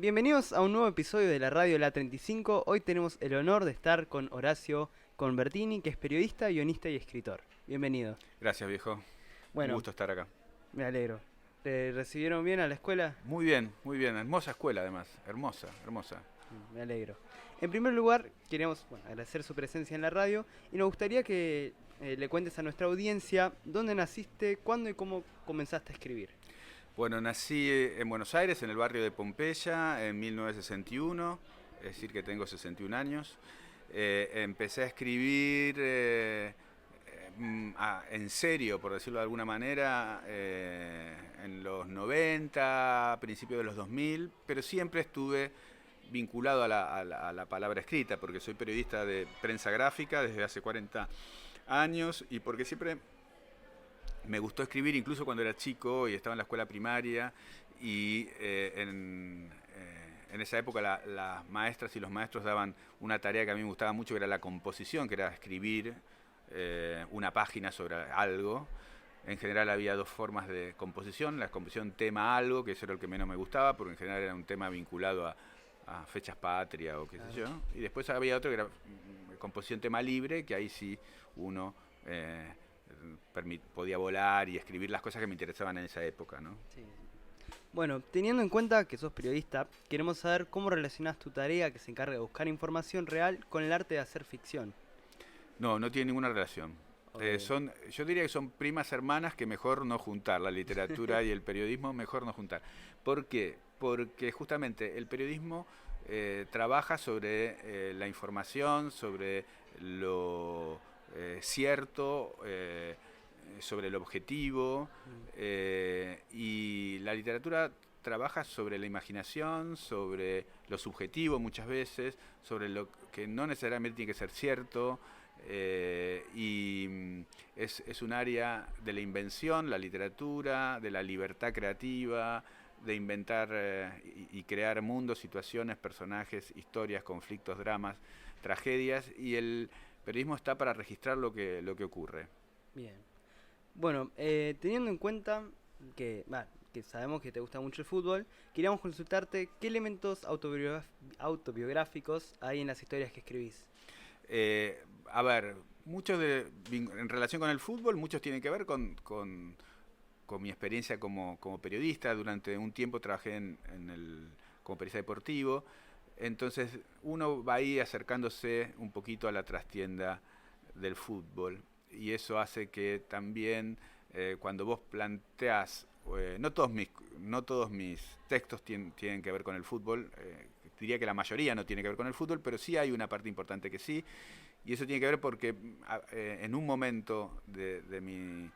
Bienvenidos a un nuevo episodio de la radio La 35. Hoy tenemos el honor de estar con Horacio Convertini, que es periodista, guionista y escritor. Bienvenido. Gracias, viejo. Un Bueno, gusto estar acá. me alegro. ¿Te recibieron bien a la escuela? Muy bien, muy bien. Hermosa escuela, además. Hermosa, hermosa. Me alegro. En primer lugar, queremos agradecer su presencia en la radio y nos gustaría que le cuentes a nuestra audiencia dónde naciste, cuándo y cómo comenzaste a escribir. Bueno, nací en Buenos Aires, en el barrio de Pompeya, en 1961, es decir, que tengo 61 años. Empecé a escribir en serio, por decirlo de alguna manera, en los 90, principios de los 2000, pero siempre estuve vinculado a la palabra escrita, porque soy periodista de prensa gráfica desde hace 40 años y porque siempre me gustó escribir, incluso cuando era chico y estaba en la escuela primaria, y en esa época las maestras y los maestros daban una tarea que a mí me gustaba mucho, que era la composición, que era escribir una página sobre algo. En general había dos formas de composición: la composición tema algo, que eso era el que menos me gustaba, porque en general era un tema vinculado a fechas patria o qué sé yo, y después había otro que era composición tema libre, que ahí sí uno podía volar y escribir las cosas que me interesaban en esa época, ¿no? Sí. Bueno, teniendo en cuenta que sos periodista, queremos saber cómo relacionás tu tarea que se encarga de buscar información real con el arte de hacer ficción. No, no tiene ninguna relación. Ok. Yo diría que son primas hermanas que mejor no juntar, la literatura y el periodismo mejor no juntar. ¿Por qué? Porque justamente el periodismo trabaja sobre la información, sobre lo cierto, sobre el objetivo, y la literatura trabaja sobre la imaginación, sobre lo subjetivo muchas veces, sobre lo que no necesariamente tiene que ser cierto, es un área de la invención, la literatura, de la libertad creativa, de inventar y crear mundos, situaciones, personajes, historias, conflictos, dramas, tragedias, y el periodismo está para registrar lo que ocurre. Bien. Bueno, teniendo en cuenta que sabemos que te gusta mucho el fútbol, queríamos consultarte qué elementos autobiográficos hay en las historias que escribís. A ver, en relación con el fútbol, muchos tienen que ver con mi experiencia como periodista. Durante un tiempo trabajé como periodista deportivo, entonces uno va ahí acercándose un poquito a la trastienda del fútbol, y eso hace que también cuando vos planteás, no todos mis textos tienen que ver con el fútbol, diría que la mayoría no tiene que ver con el fútbol, pero sí hay una parte importante que sí, y eso tiene que ver porque en un momento de mi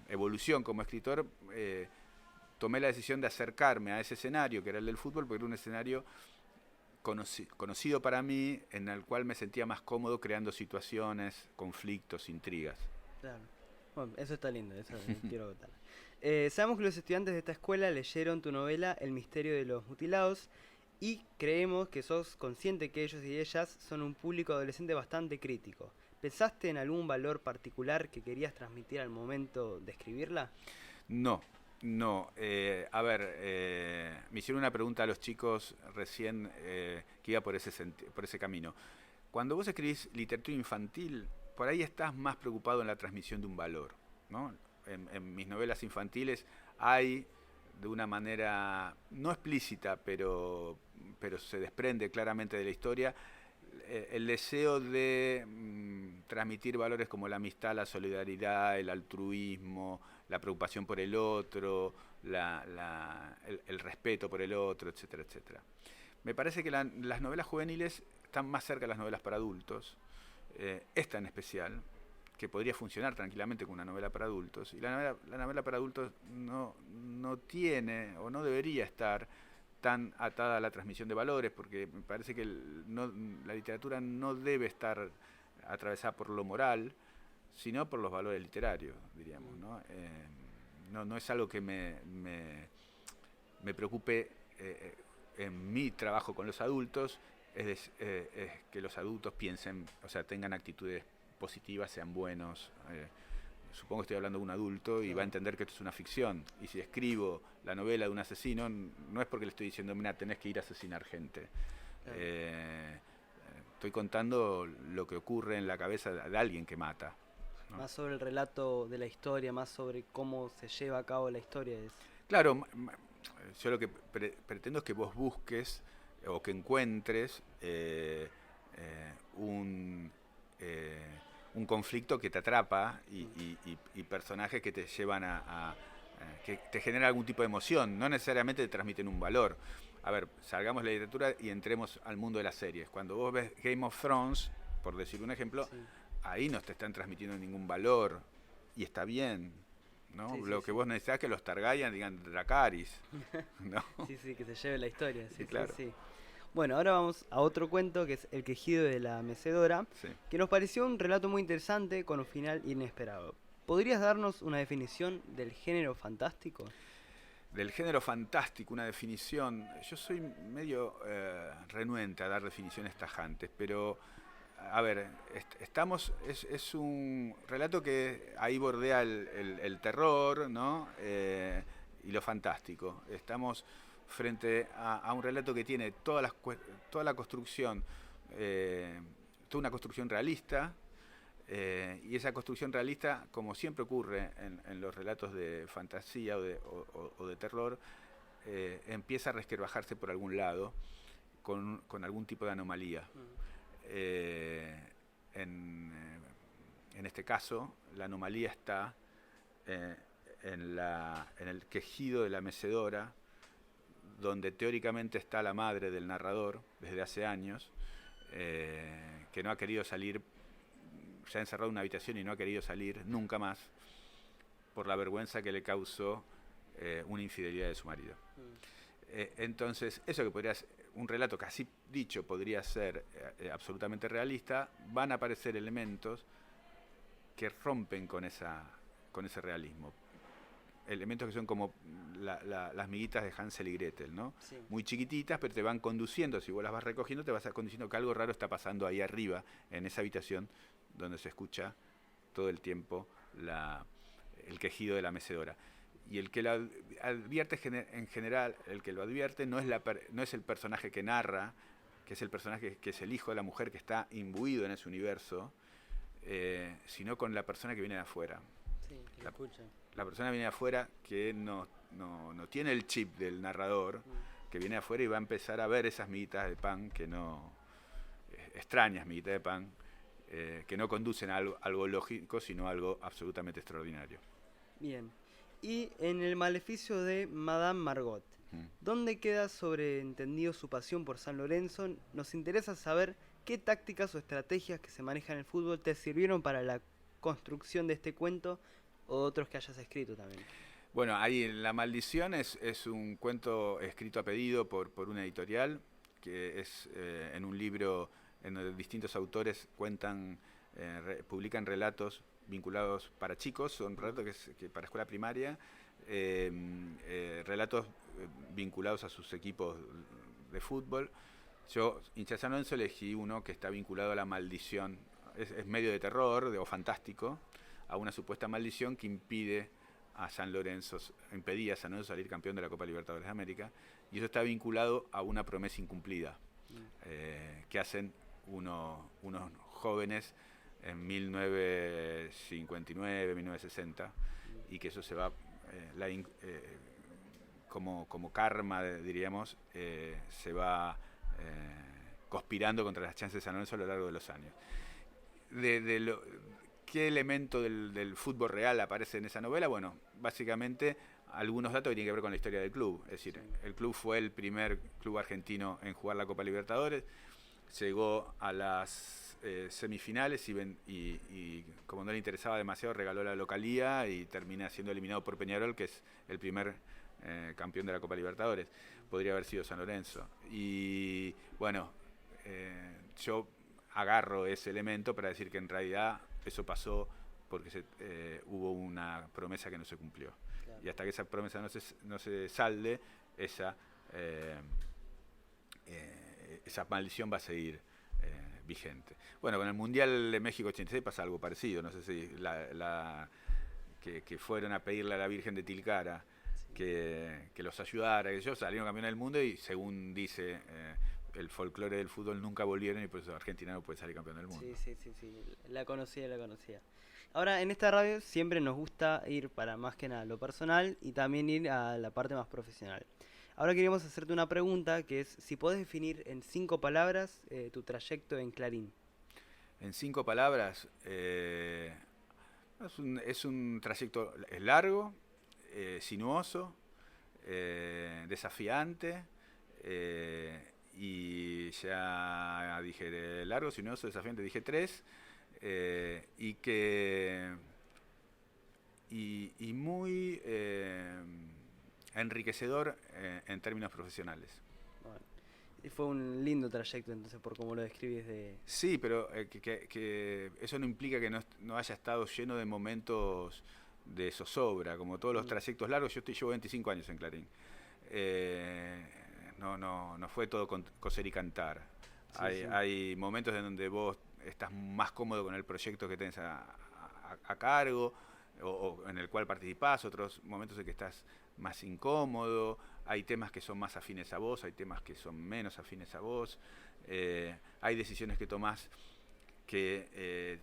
evolución como escritor, tomé la decisión de acercarme a ese escenario, que era el del fútbol, porque era un escenario conocido para mí, en el cual me sentía más cómodo creando situaciones, conflictos, intrigas. Claro. Bueno, eso está lindo, eso quiero votar. Sabemos que los estudiantes de esta escuela leyeron tu novela El misterio de los mutilados y creemos que sos consciente que ellos y ellas son un público adolescente bastante crítico. ¿Pensaste en algún valor particular que querías transmitir al momento de escribirla? No, no. A ver, me hicieron una pregunta a los chicos recién que iba por ese camino. Cuando vos escribís literatura infantil, por ahí estás más preocupado en la transmisión de un valor, ¿no? En mis novelas infantiles hay, de una manera no explícita, pero se desprende claramente de la historia, el deseo de transmitir valores como la amistad, la solidaridad, el altruismo, la preocupación por el otro, el respeto por el otro, etcétera, etcétera. Me parece que las novelas juveniles están más cerca de las novelas para adultos, esta en especial, que podría funcionar tranquilamente como una novela para adultos, y la novela para adultos no tiene o no debería estar tan atada a la transmisión de valores, porque me parece que la literatura no debe estar atravesada por lo moral, sino por los valores literarios, diríamos, ¿no? No es algo que me preocupe en mi trabajo con los adultos, es que los adultos piensen, o sea, tengan actitudes positivas, sean buenos, supongo que estoy hablando de un adulto y va a entender que esto es una ficción. Y si escribo la novela de un asesino, no es porque le estoy diciendo, mira, tenés que ir a asesinar gente. Claro. Estoy contando lo que ocurre en la cabeza de alguien que mata, ¿no? Más sobre el relato de la historia, más sobre cómo se lleva a cabo la historia. Claro, yo lo que pretendo es que vos busques o que encuentres un conflicto que te atrapa y personajes que te llevan que te generan algún tipo de emoción, no necesariamente te transmiten un valor. A ver, salgamos de la literatura y entremos al mundo de las series. Cuando vos ves Game of Thrones, por decir un ejemplo, Sí. ahí no te están transmitiendo ningún valor y está bien, ¿no? Sí, Lo sí, que sí. vos necesitas es que los Targaryen digan Dracarys, ¿no? Sí, sí, que se lleve la historia. Sí, Sí, claro. sí, sí. Bueno, ahora vamos a otro cuento que es El quejido de la mecedora, Sí. que nos pareció un relato muy interesante con un final inesperado. ¿Podrías darnos una definición del género fantástico? Del género fantástico, una definición. Yo soy medio renuente a dar definiciones tajantes, pero a ver, es un relato que ahí bordea el terror, ¿no? Y lo fantástico. Estamos frente a un relato que tiene toda la construcción, toda una construcción realista. Y esa construcción realista, como siempre ocurre en los relatos de fantasía o de terror, empieza a resquebrajarse por algún lado con algún tipo de anomalía. Eh, en, en este caso, la anomalía está en el quejido de la mecedora, donde teóricamente está la madre del narrador desde hace años, que no ha querido salir, se ha encerrado en una habitación y no ha querido salir nunca más por la vergüenza que le causó una infidelidad de su marido. Entonces, eso que podría ser un relato que así dicho podría ser absolutamente realista, van a aparecer elementos que rompen con ese realismo. Elementos que son como las miguitas de Hansel y Gretel, ¿no? Sí. Muy chiquititas, pero te van conduciendo, si vos las vas recogiendo, te vas conduciendo que algo raro está pasando ahí arriba, en esa habitación, donde se escucha todo el tiempo el quejido de la mecedora. Y el que lo advierte en general, el que lo advierte no es el personaje que narra, que es el personaje que es el hijo de la mujer que está imbuido en ese universo, sino con la persona que viene de afuera. Sí, que escucha. La persona que viene de afuera que no tiene el chip del narrador, que viene de afuera y va a empezar a ver esas miguitas de pan extrañas miguitas de pan, que no conducen a algo lógico, sino a algo absolutamente extraordinario. Bien. Y en El maleficio de Madame Margot, ¿dónde queda sobreentendido su pasión por San Lorenzo? Nos interesa saber qué tácticas o estrategias que se manejan en el fútbol te sirvieron para la construcción de este cuento o otros que hayas escrito también. Bueno, ahí La Maldición es un cuento escrito a pedido por una editorial, que es en un libro en donde distintos autores publican relatos vinculados para chicos, son relatos que para escuela primaria, relatos vinculados a sus equipos de fútbol. Yo, hincha de San Lorenzo, elegí uno que está vinculado a la maldición, es medio de terror o fantástico, a una supuesta maldición que impedía a San Lorenzo salir campeón de la Copa Libertadores de América, y eso está vinculado a una promesa incumplida que hacen unos jóvenes en 1959, 1960, y que eso se va, como karma, diríamos, se va conspirando contra las chances de San Lorenzo a lo largo de los años. ¿Qué elemento del fútbol real aparece en esa novela? Bueno, básicamente algunos datos que tienen que ver con la historia del club. Es decir, el club fue el primer club argentino en jugar la Copa Libertadores, llegó a las semifinales y como no le interesaba demasiado, regaló la localía y termina siendo eliminado por Peñarol, que es el primer campeón de la Copa Libertadores. Podría haber sido San Lorenzo. Y bueno, yo agarro ese elemento para decir que en realidad eso pasó porque hubo una promesa que no se cumplió. Claro. Y hasta que esa promesa no se salde, esa maldición va a seguir vigente. Bueno, con el Mundial de México 86 pasa algo parecido. No sé si que fueron a pedirle a la Virgen de Tilcara que los ayudara, que ellos salieron campeones del mundo y según dice el folclore del fútbol nunca volvieron y por eso Argentina no puede salir campeón del mundo. Sí, la conocía. Ahora, en esta radio siempre nos gusta ir para más que nada lo personal y también ir a la parte más profesional. Ahora queríamos hacerte una pregunta que es si podés definir en 5 palabras tu trayecto en Clarín. En 5 palabras, es un trayecto largo, sinuoso, desafiante, y ya dije largo, sinuoso, desafiante, dije 3, y muy enriquecedor en términos profesionales. Bueno, y fue un lindo trayecto entonces por cómo lo describís de... Sí, pero que eso no implica que no haya estado lleno de momentos de zozobra, como todos los trayectos largos. Yo llevo 25 años en Clarín. No fue todo coser y cantar. Hay momentos en donde vos estás más cómodo con el proyecto que tenés a cargo o en el cual participás, otros momentos en que estás más incómodo, hay temas que son más afines a vos, hay temas que son menos afines a vos, hay decisiones que tomás que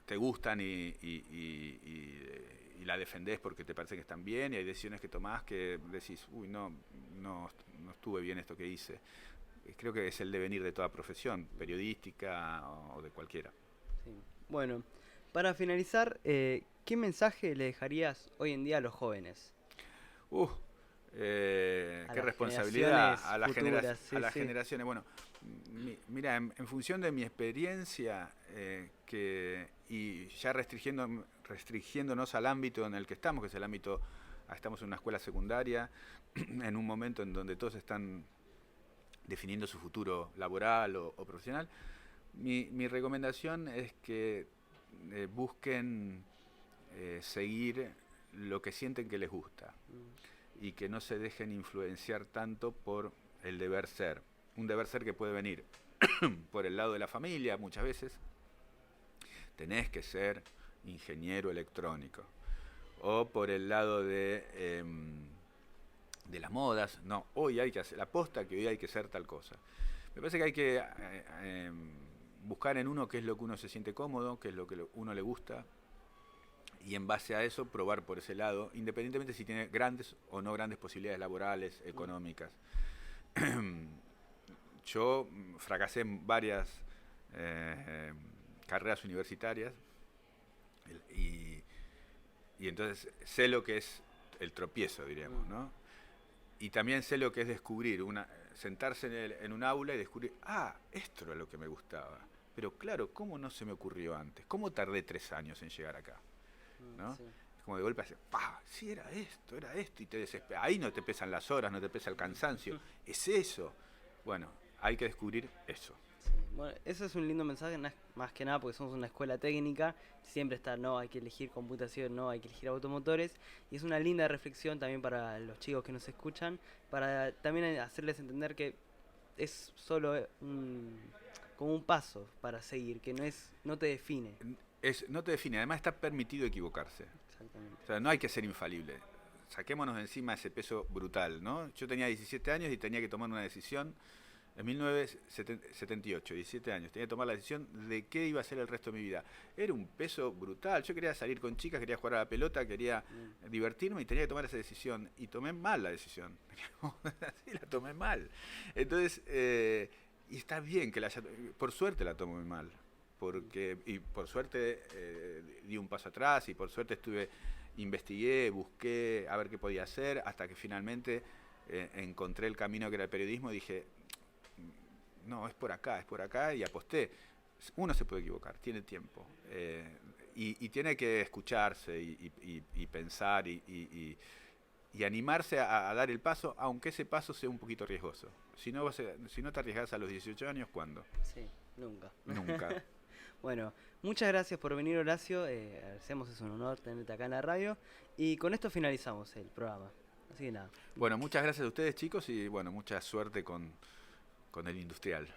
te gustan y la defendés porque te parece que están bien, y hay decisiones que tomás que decís, uy, no estuve bien esto que hice. Creo que es el devenir de toda profesión, periodística o de cualquiera. Sí. Bueno, para finalizar, ¿qué mensaje le dejarías hoy en día a los jóvenes? Qué responsabilidad a las generaciones. Bueno, mira, en función de mi experiencia y ya restringiéndonos al ámbito en el que estamos, que es el ámbito, estamos en una escuela secundaria, en un momento en donde todos están definiendo su futuro laboral o profesional, mi recomendación es que busquen seguir lo que sienten que les gusta y que no se dejen influenciar tanto por el deber ser. Un deber ser que puede venir por el lado de la familia muchas veces. Tenés que ser ingeniero electrónico. O por el lado de las modas. No, hoy hay que hacer la posta, que hoy hay que ser tal cosa. Me parece que hay que buscar en uno qué es lo que uno se siente cómodo, qué es lo que uno le gusta, y en base a eso probar por ese lado, independientemente si tiene grandes o no grandes posibilidades laborales, económicas. Yo fracasé en varias carreras universitarias y entonces sé lo que es el tropiezo, diríamos, ¿no? Y también sé lo que es descubrir, sentarse en un aula y descubrir, esto era lo que me gustaba. Pero claro, ¿cómo no se me ocurrió antes? ¿Cómo tardé 3 años en llegar acá? ¿No? Sí. Es como de golpe hace, sí, era esto, y te desesperas. Ahí no te pesan las horas, no te pesa el cansancio. Es eso. Bueno, hay que descubrir eso. Sí. Bueno, eso es un lindo mensaje, más que nada porque somos una escuela técnica, siempre está, no, hay que elegir computación, no, hay que elegir automotores, y es una linda reflexión también para los chicos que nos escuchan, para también hacerles entender que es solo como un paso para seguir, que no te define. No te define, además está permitido equivocarse. Exactamente. O sea, no hay que ser infalible. Saquémonos de encima ese peso brutal, ¿no? Yo tenía 17 años y tenía que tomar una decisión en 1978, 17 años. Tenía que tomar la decisión de qué iba a ser el resto de mi vida. Era un peso brutal. Yo quería salir con chicas, quería jugar a la pelota, quería divertirme y tenía que tomar esa decisión. Y tomé mal la decisión. Sí, la tomé mal. Entonces, y está bien que por suerte la tomé mal. Y por suerte di un paso atrás y por suerte investigué, busqué a ver qué podía hacer, hasta que finalmente encontré el camino que era el periodismo y dije, no, es por acá, y aposté. Uno se puede equivocar, tiene tiempo, y tiene que escucharse y pensar y animarse a dar el paso, aunque ese paso sea un poquito riesgoso. Si no te arriesgas a los 18 años, ¿cuándo? Sí, nunca. Nunca. Bueno, muchas gracias por venir, Horacio. Agradecemos, es un honor tenerte acá en la radio. Y con esto finalizamos el programa. Así que nada. Bueno, muchas gracias a ustedes, chicos, y bueno, mucha suerte con el industrial.